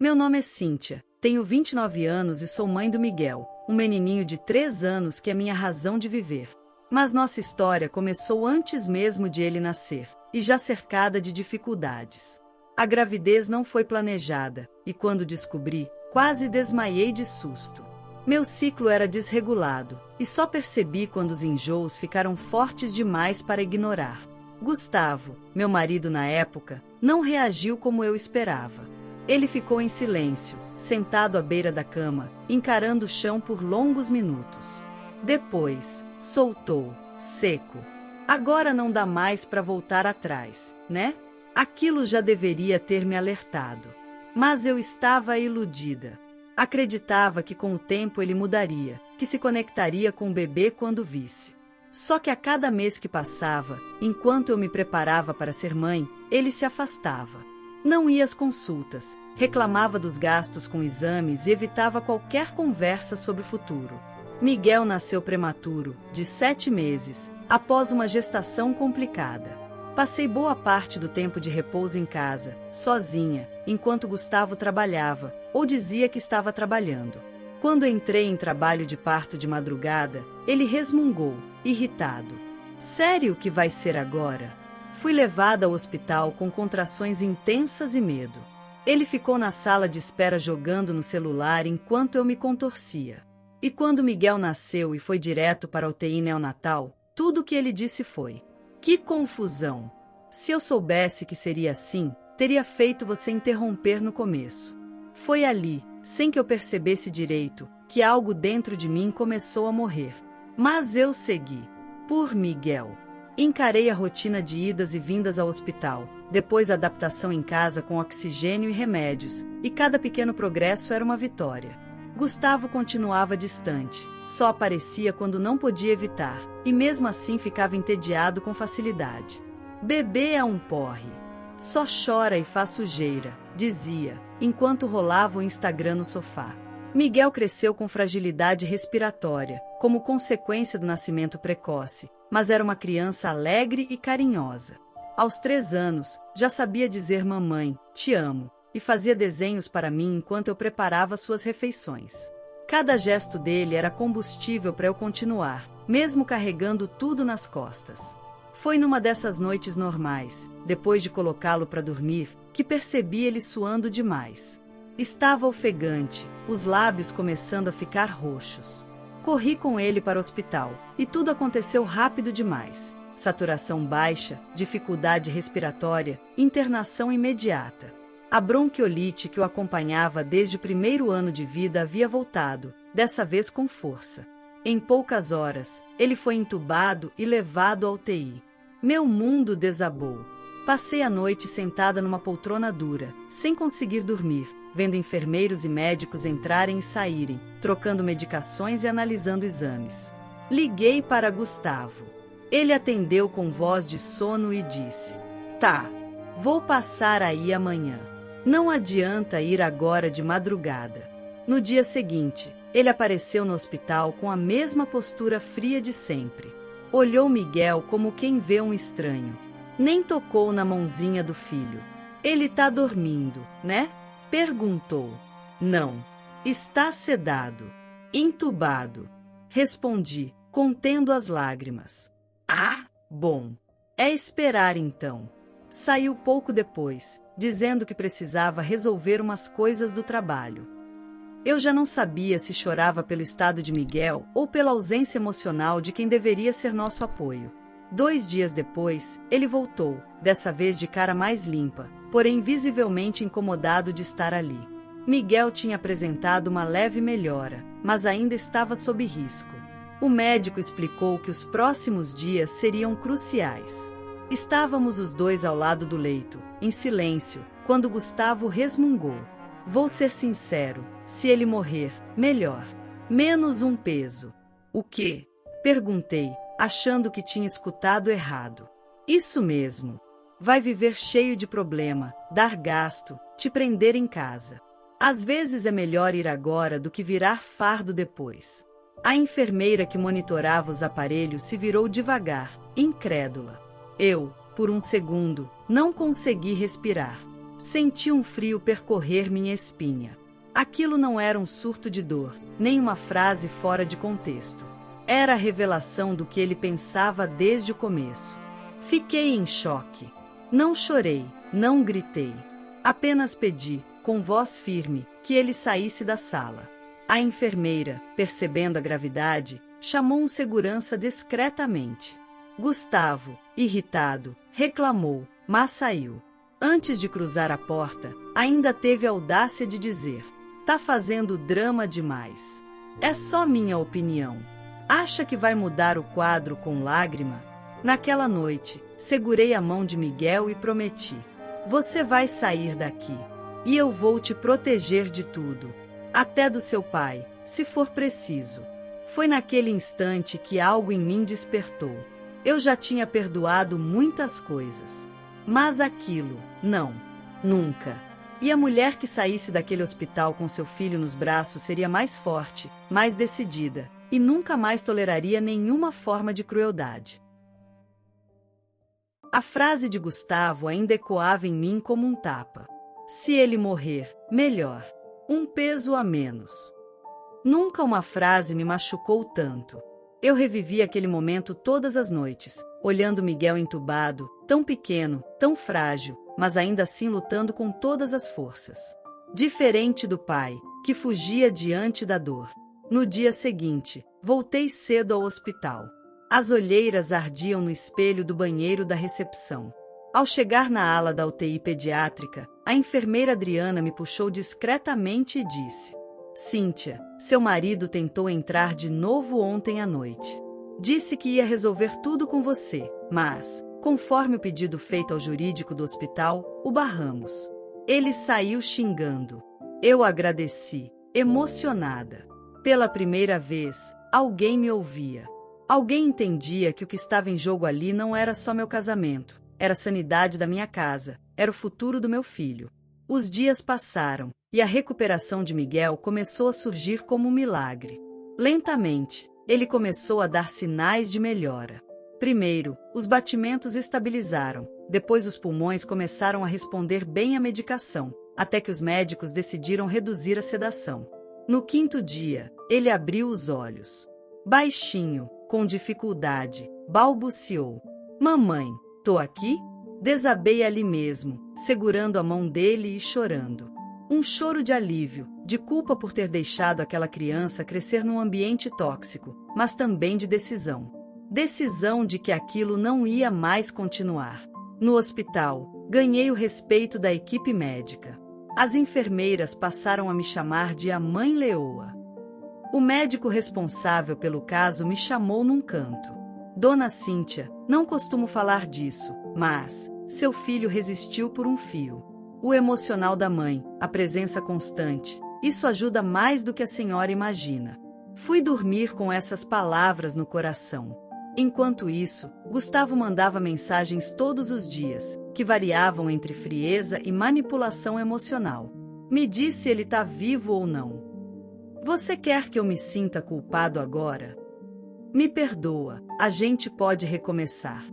Meu nome é Cíntia, tenho 29 anos e sou mãe do Miguel, um menininho de 3 anos que é minha razão de viver. Mas nossa história começou antes mesmo de ele nascer, e já cercada de dificuldades. A gravidez não foi planejada, e quando descobri, quase desmaiei de susto. Meu ciclo era desregulado, e só percebi quando os enjoos ficaram fortes demais para ignorar. Gustavo, meu marido na época, não reagiu como eu esperava. Ele ficou em silêncio, sentado à beira da cama, encarando o chão por longos minutos. Depois, soltou, seco. Agora não dá mais para voltar atrás, né? Aquilo já deveria ter me alertado. Mas eu estava iludida. Acreditava que com o tempo ele mudaria, que se conectaria com o bebê quando visse. Só que a cada mês que passava, enquanto eu me preparava para ser mãe, ele se afastava. Não ia às consultas, reclamava dos gastos com exames e evitava qualquer conversa sobre o futuro. Miguel nasceu prematuro, de 7 meses, após uma gestação complicada. Passei boa parte do tempo de repouso em casa, sozinha, enquanto Gustavo trabalhava, ou dizia que estava trabalhando. Quando entrei em trabalho de parto de madrugada, ele resmungou, irritado. Sério que vai ser agora? Fui levada ao hospital com contrações intensas e medo. Ele ficou na sala de espera jogando no celular enquanto eu me contorcia. E quando Miguel nasceu e foi direto para a UTI neonatal, tudo o que ele disse foi: "Que confusão! Se eu soubesse que seria assim, teria feito você interromper no começo." Foi ali, sem que eu percebesse direito, que algo dentro de mim começou a morrer. Mas eu segui. Por Miguel. Encarei a rotina de idas e vindas ao hospital, depois a adaptação em casa com oxigênio e remédios, e cada pequeno progresso era uma vitória. Gustavo continuava distante, só aparecia quando não podia evitar, e mesmo assim ficava entediado com facilidade. "Bebê é um porre. Só chora e faz sujeira", dizia, enquanto rolava o Instagram no sofá. Miguel cresceu com fragilidade respiratória, como consequência do nascimento precoce, mas era uma criança alegre e carinhosa. Aos 3 anos, já sabia dizer "mamãe, te amo", e fazia desenhos para mim enquanto eu preparava suas refeições. Cada gesto dele era combustível para eu continuar, mesmo carregando tudo nas costas. Foi numa dessas noites normais, depois de colocá-lo para dormir, que percebi ele suando demais. Estava ofegante, os lábios começando a ficar roxos. Corri com ele para o hospital, e tudo aconteceu rápido demais. Saturação baixa, dificuldade respiratória, internação imediata. A bronquiolite que o acompanhava desde o primeiro ano de vida havia voltado, dessa vez com força. Em poucas horas, ele foi entubado e levado à UTI. Meu mundo desabou. Passei a noite sentada numa poltrona dura, sem conseguir dormir, vendo enfermeiros e médicos entrarem e saírem, trocando medicações e analisando exames. Liguei para Gustavo. Ele atendeu com voz de sono e disse: "Tá, vou passar aí amanhã. Não adianta ir agora de madrugada." No dia seguinte, ele apareceu no hospital com a mesma postura fria de sempre. Olhou Miguel como quem vê um estranho. Nem tocou na mãozinha do filho. "Ele tá dormindo, né?" perguntou. "Não. Está sedado. Entubado." Respondi, contendo as lágrimas. "Ah, bom. É esperar então." Saiu pouco depois, dizendo que precisava resolver umas coisas do trabalho. Eu já não sabia se chorava pelo estado de Miguel ou pela ausência emocional de quem deveria ser nosso apoio. 2 dias depois, ele voltou, dessa vez de cara mais limpa, porém visivelmente incomodado de estar ali. Miguel tinha apresentado uma leve melhora, mas ainda estava sob risco. O médico explicou que os próximos dias seriam cruciais. Estávamos os dois ao lado do leito, em silêncio, quando Gustavo resmungou: "Vou ser sincero, se ele morrer, melhor. Menos um peso." "O quê?" perguntei, achando que tinha escutado errado. "Isso mesmo. Vai viver cheio de problema, dar gasto, te prender em casa. Às vezes é melhor ir agora do que virar fardo depois." A enfermeira que monitorava os aparelhos se virou devagar, incrédula. Eu, por um segundo, não consegui respirar. Senti um frio percorrer minha espinha. Aquilo não era um surto de dor, nem uma frase fora de contexto. Era a revelação do que ele pensava desde o começo. Fiquei em choque. Não chorei, não gritei. Apenas pedi, com voz firme, que ele saísse da sala. A enfermeira, percebendo a gravidade, chamou um segurança discretamente. Gustavo, irritado, reclamou, mas saiu. Antes de cruzar a porta, ainda teve a audácia de dizer: "Tá fazendo drama demais. É só minha opinião. Acha que vai mudar o quadro com lágrima?" Naquela noite, segurei a mão de Miguel e prometi: "Você vai sair daqui. E eu vou te proteger de tudo. Até do seu pai, se for preciso." Foi naquele instante que algo em mim despertou. Eu já tinha perdoado muitas coisas. Mas aquilo, não. Nunca. E a mulher que saísse daquele hospital com seu filho nos braços seria mais forte, mais decidida, e nunca mais toleraria nenhuma forma de crueldade. A frase de Gustavo ainda ecoava em mim como um tapa. Se ele morrer, melhor. Um peso a menos. Nunca uma frase me machucou tanto. Eu revivi aquele momento todas as noites, olhando Miguel entubado, tão pequeno, tão frágil, mas ainda assim lutando com todas as forças. Diferente do pai, que fugia diante da dor. No dia seguinte, voltei cedo ao hospital. As olheiras ardiam no espelho do banheiro da recepção. Ao chegar na ala da UTI pediátrica, a enfermeira Adriana me puxou discretamente e disse: "Cíntia, seu marido tentou entrar de novo ontem à noite. Disse que ia resolver tudo com você, mas, conforme o pedido feito ao jurídico do hospital, o barramos. Ele saiu xingando." Eu agradeci, emocionada. Pela primeira vez, alguém me ouvia. Alguém entendia que o que estava em jogo ali não era só meu casamento, era a sanidade da minha casa, era o futuro do meu filho. Os dias passaram, e a recuperação de Miguel começou a surgir como um milagre. Lentamente, ele começou a dar sinais de melhora. Primeiro, os batimentos estabilizaram, depois os pulmões começaram a responder bem à medicação, até que os médicos decidiram reduzir a sedação. No quinto dia, ele abriu os olhos. Baixinho, com dificuldade, balbuciou: "Mamãe, tô aqui?" Desabei ali mesmo, segurando a mão dele e chorando. Um choro de alívio, de culpa por ter deixado aquela criança crescer num ambiente tóxico, mas também de decisão. Decisão de que aquilo não ia mais continuar. No hospital, ganhei o respeito da equipe médica. As enfermeiras passaram a me chamar de a Mãe Leoa. O médico responsável pelo caso me chamou num canto. "Dona Cíntia, não costumo falar disso, mas seu filho resistiu por um fio. O emocional da mãe, a presença constante, isso ajuda mais do que a senhora imagina." Fui dormir com essas palavras no coração. Enquanto isso, Gustavo mandava mensagens todos os dias, que variavam entre frieza e manipulação emocional. Me disse se ele tá vivo ou não. "Você quer que eu me sinta culpado agora? Me perdoa, a gente pode recomeçar."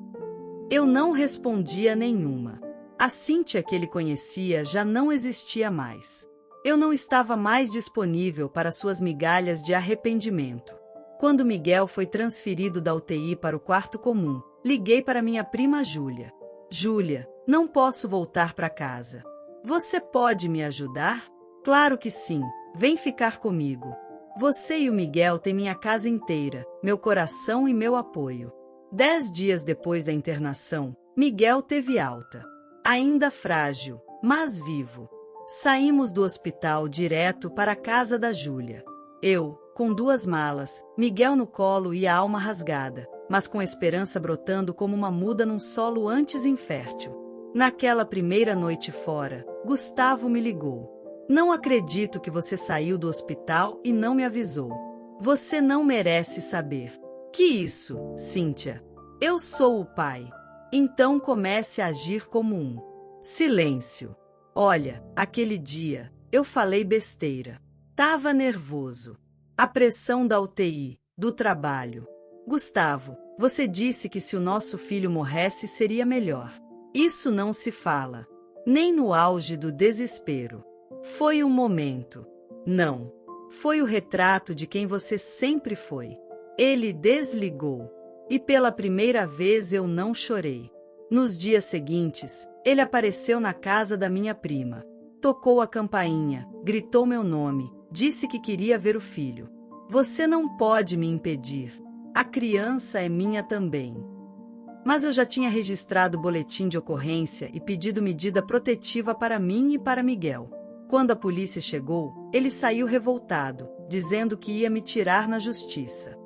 Eu não respondia nenhuma. A Cíntia que ele conhecia já não existia mais. Eu não estava mais disponível para suas migalhas de arrependimento. Quando Miguel foi transferido da UTI para o quarto comum, liguei para minha prima Júlia. "Júlia, não posso voltar para casa. Você pode me ajudar?" "Claro que sim, vem ficar comigo. Você e o Miguel têm minha casa inteira, meu coração e meu apoio." 10 dias depois da internação, Miguel teve alta. Ainda frágil, mas vivo. Saímos do hospital direto para a casa da Júlia. Eu, com 2 malas, Miguel no colo e a alma rasgada, mas com a esperança brotando como uma muda num solo antes infértil. Naquela primeira noite fora, Gustavo me ligou. "Não acredito que você saiu do hospital e não me avisou. Você não merece saber." "Que isso, Cíntia? Eu sou o pai. Então comece a agir como um." Silêncio. "Olha, aquele dia, eu falei besteira. Tava nervoso. A pressão da UTI, do trabalho." "Gustavo, você disse que se o nosso filho morresse seria melhor. Isso não se fala." nem no auge do desespero. Foi um momento. Não. Foi o retrato de quem você sempre foi. Ele desligou. E pela primeira vez eu não chorei. Nos dias seguintes, ele apareceu na casa da minha prima. Tocou a campainha, gritou meu nome, disse que queria ver o filho. Você não pode me impedir. A criança é minha também. Mas eu já tinha registrado o boletim de ocorrência e pedido medida protetiva para mim e para Miguel. Quando a polícia chegou, ele saiu revoltado, dizendo que ia me tirar na justiça.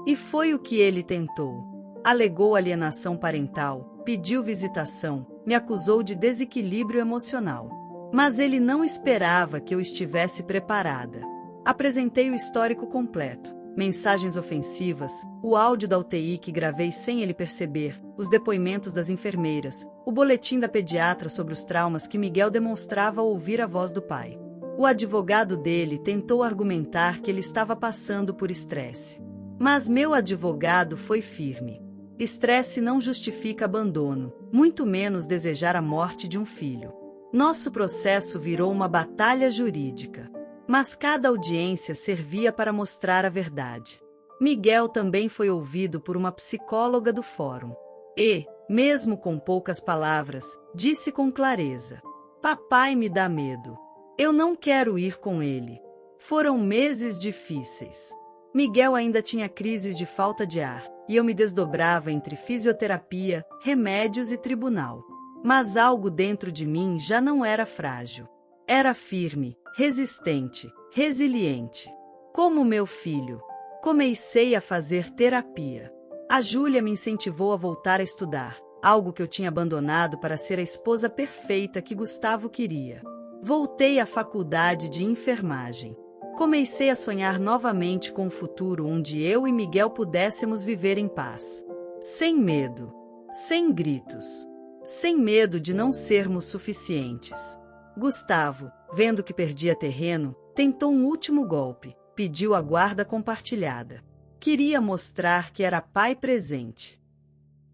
E foi o que ele tentou. Alegou alienação parental, pediu visitação, me acusou de desequilíbrio emocional. Mas ele não esperava que eu estivesse preparada. Apresentei o histórico completo, mensagens ofensivas, o áudio da UTI que gravei sem ele perceber, os depoimentos das enfermeiras, o boletim da pediatra sobre os traumas que Miguel demonstrava ao ouvir a voz do pai. O advogado dele tentou argumentar que ele estava passando por estresse. Mas meu advogado foi firme. Estresse não justifica abandono, muito menos desejar a morte de um filho. Nosso processo virou uma batalha jurídica. Mas cada audiência servia para mostrar a verdade. Miguel também foi ouvido por uma psicóloga do fórum. E, mesmo com poucas palavras, disse com clareza: "Papai me dá medo. Eu não quero ir com ele." Foram meses difíceis. Miguel ainda tinha crises de falta de ar, e eu me desdobrava entre fisioterapia, remédios e tribunal. Mas algo dentro de mim já não era frágil. Era firme, resistente, resiliente. Como meu filho. Comecei a fazer terapia. A Júlia me incentivou a voltar a estudar, algo que eu tinha abandonado para ser a esposa perfeita que Gustavo queria. Voltei à faculdade de enfermagem. Comecei a sonhar novamente com um futuro onde eu e Miguel pudéssemos viver em paz. Sem medo. Sem gritos. Sem medo de não sermos suficientes. Gustavo, vendo que perdia terreno, tentou um último golpe, pediu a guarda compartilhada. Queria mostrar que era pai presente.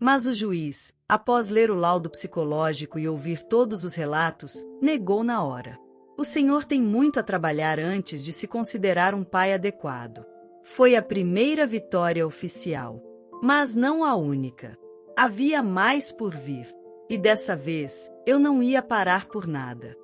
Mas o juiz, após ler o laudo psicológico e ouvir todos os relatos, negou na hora. O senhor tem muito a trabalhar antes de se considerar um pai adequado. Foi a primeira vitória oficial, mas não a única. Havia mais por vir, e dessa vez eu não ia parar por nada.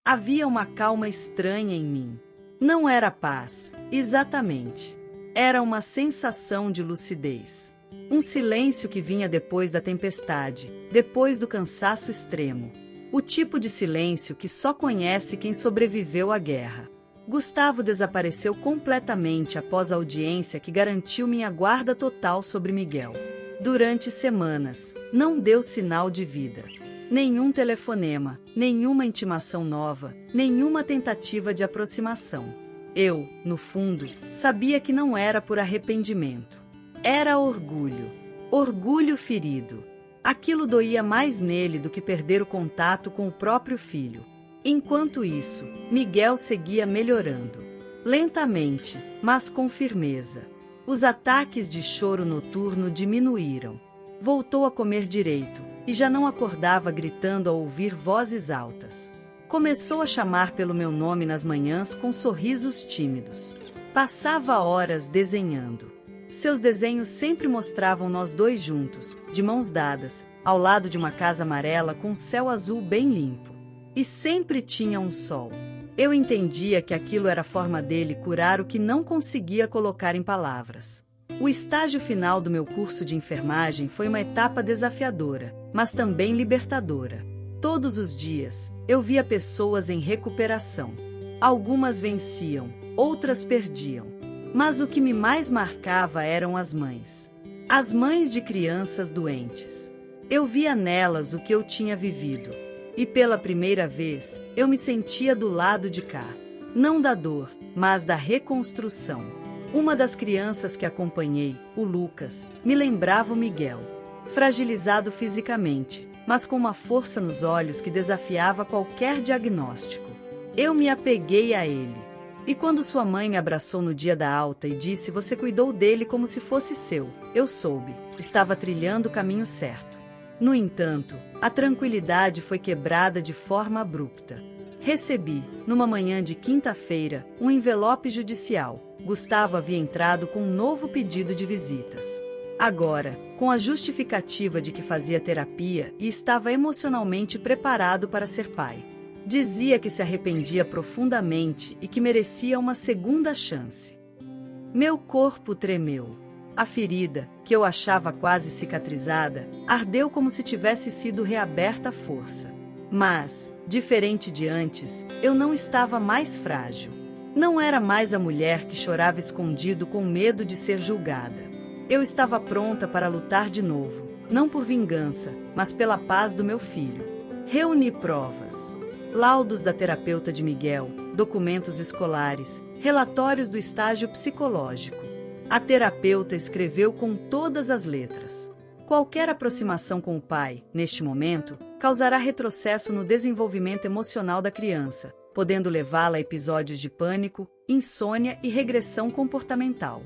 Havia uma calma estranha em mim. Não era paz, exatamente. Era uma sensação de lucidez. Um silêncio que vinha depois da tempestade, depois do cansaço extremo. O tipo de silêncio que só conhece quem sobreviveu à guerra. Gustavo desapareceu completamente após a audiência que garantiu minha guarda total sobre Miguel. Durante semanas, não deu sinal de vida. Nenhum telefonema, nenhuma intimação nova, nenhuma tentativa de aproximação. Eu, no fundo, sabia que não era por arrependimento. Era orgulho. Orgulho ferido. Aquilo doía mais nele do que perder o contato com o próprio filho. Enquanto isso, Miguel seguia melhorando. Lentamente, mas com firmeza. Os ataques de choro noturno diminuíram. Voltou a comer direito, e já não acordava gritando ao ouvir vozes altas. Começou a chamar pelo meu nome nas manhãs com sorrisos tímidos. Passava horas desenhando. Seus desenhos sempre mostravam nós dois juntos, de mãos dadas, ao lado de uma casa amarela com um céu azul bem limpo. E sempre tinha um sol. Eu entendia que aquilo era a forma dele curar o que não conseguia colocar em palavras. O estágio final do meu curso de enfermagem foi uma etapa desafiadora, mas também libertadora. Todos os dias, eu via pessoas em recuperação. Algumas venciam, outras perdiam. Mas o que me mais marcava eram as mães. As mães de crianças doentes. Eu via nelas o que eu tinha vivido. E pela primeira vez, eu me sentia do lado de cá. Não da dor, mas da reconstrução. Uma das crianças que acompanhei, o Lucas, me lembrava o Miguel. Fragilizado fisicamente, mas com uma força nos olhos que desafiava qualquer diagnóstico. Eu me apeguei a ele. E quando sua mãe me abraçou no dia da alta e disse: "Você cuidou dele como se fosse seu", eu soube, estava trilhando o caminho certo. No entanto, a tranquilidade foi quebrada de forma abrupta. Recebi, numa manhã de quinta-feira, um envelope judicial. Gustavo havia entrado com um novo pedido de visitas. Agora, com a justificativa de que fazia terapia e estava emocionalmente preparado para ser pai. Dizia que se arrependia profundamente e que merecia uma segunda chance. Meu corpo tremeu. A ferida, que eu achava quase cicatrizada, ardeu como se tivesse sido reaberta à força. Mas, diferente de antes, eu não estava mais frágil. Não era mais a mulher que chorava escondido com medo de ser julgada. Eu estava pronta para lutar de novo, não por vingança, mas pela paz do meu filho. Reuni provas. Laudos da terapeuta de Miguel, documentos escolares, relatórios do estágio psicológico. A terapeuta escreveu com todas as letras. Qualquer aproximação com o pai, neste momento, causará retrocesso no desenvolvimento emocional da criança, podendo levá-la a episódios de pânico, insônia e regressão comportamental.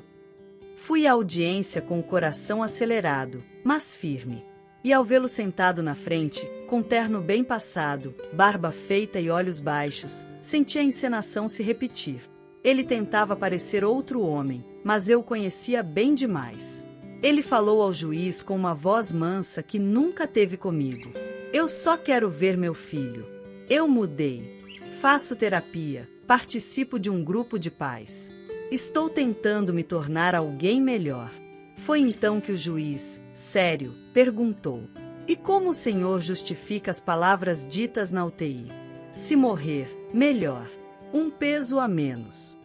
Fui à audiência com o coração acelerado, mas firme. E ao vê-lo sentado na frente, com terno bem passado, barba feita e olhos baixos, senti a encenação se repetir. Ele tentava parecer outro homem, mas eu o conhecia bem demais. Ele falou ao juiz com uma voz mansa que nunca teve comigo. Eu só quero ver meu filho. Eu mudei. Faço terapia, participo de um grupo de pais. Estou tentando me tornar alguém melhor. Foi então que o juiz, sério, perguntou: e como o senhor justifica as palavras ditas na UTI? Se morrer, melhor. Um peso a menos.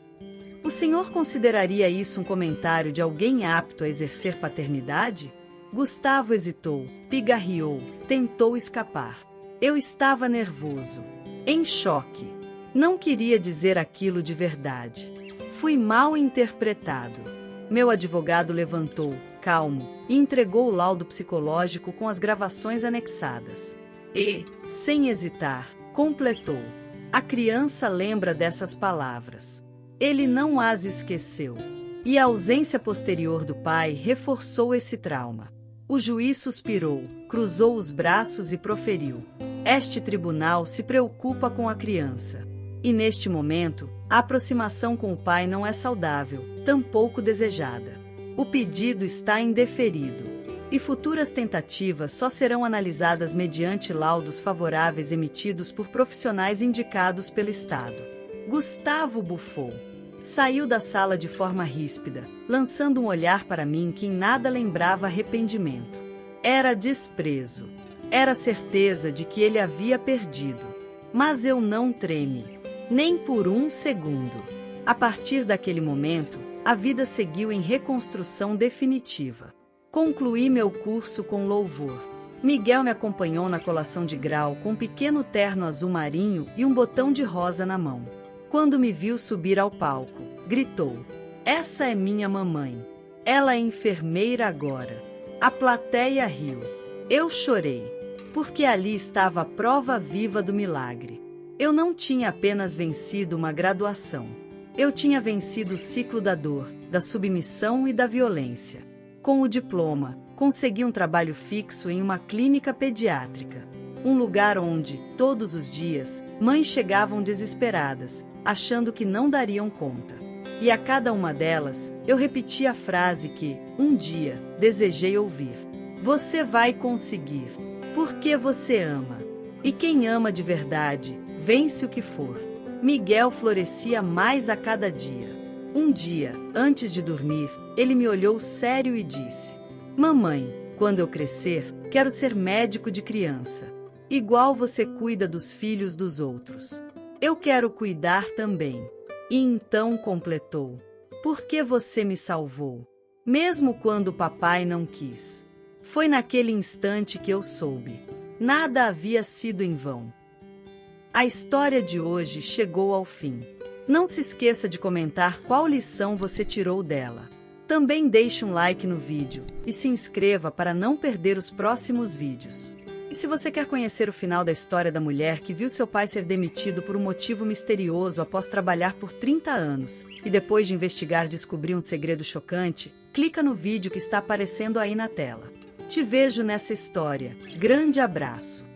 O senhor consideraria isso um comentário de alguém apto a exercer paternidade? Gustavo hesitou, pigarreou, tentou escapar. Eu estava nervoso, em choque. Não queria dizer aquilo de verdade. Fui mal interpretado. Meu advogado levantou, calmo, e entregou o laudo psicológico com as gravações anexadas. E, sem hesitar, completou: a criança lembra dessas palavras. Ele não as esqueceu. E a ausência posterior do pai reforçou esse trauma. O juiz suspirou, cruzou os braços e proferiu: este tribunal se preocupa com a criança. E neste momento, a aproximação com o pai não é saudável, tampouco desejada. O pedido está indeferido. E futuras tentativas só serão analisadas mediante laudos favoráveis emitidos por profissionais indicados pelo Estado. Gustavo bufou. Saiu da sala de forma ríspida, lançando um olhar para mim que em nada lembrava arrependimento. Era desprezo. Era certeza de que ele havia perdido. Mas eu não tremi. Nem por um segundo. A partir daquele momento, a vida seguiu em reconstrução definitiva. Concluí meu curso com louvor. Miguel me acompanhou na colação de grau com um pequeno terno azul marinho e um botão de rosa na mão. Quando me viu subir ao palco, gritou: essa é minha mamãe. Ela é enfermeira agora. A plateia riu. Eu chorei, porque ali estava a prova viva do milagre. Eu não tinha apenas vencido uma graduação. Eu tinha vencido o ciclo da dor, da submissão e da violência. Com o diploma, consegui um trabalho fixo em uma clínica pediátrica. Um lugar onde, todos os dias, mães chegavam desesperadas, achando que não dariam conta. E a cada uma delas, eu repetia a frase que, um dia, desejei ouvir: você vai conseguir, porque você ama. E quem ama de verdade, vence o que for. Miguel florescia mais a cada dia. Um dia, antes de dormir, ele me olhou sério e disse: mamãe, quando eu crescer, quero ser médico de criança. Igual você cuida dos filhos dos outros. Eu quero cuidar também. E então completou: porque você me salvou, mesmo quando o papai não quis. Foi naquele instante que eu soube. Nada havia sido em vão. A história de hoje chegou ao fim. Não se esqueça de comentar qual lição você tirou dela. Também deixe um like no vídeo e se inscreva para não perder os próximos vídeos. E se você quer conhecer o final da história da mulher que viu seu pai ser demitido por um motivo misterioso após trabalhar por 30 anos, e depois de investigar descobriu um segredo chocante, clica no vídeo que está aparecendo aí na tela. Te vejo nessa história. Grande abraço.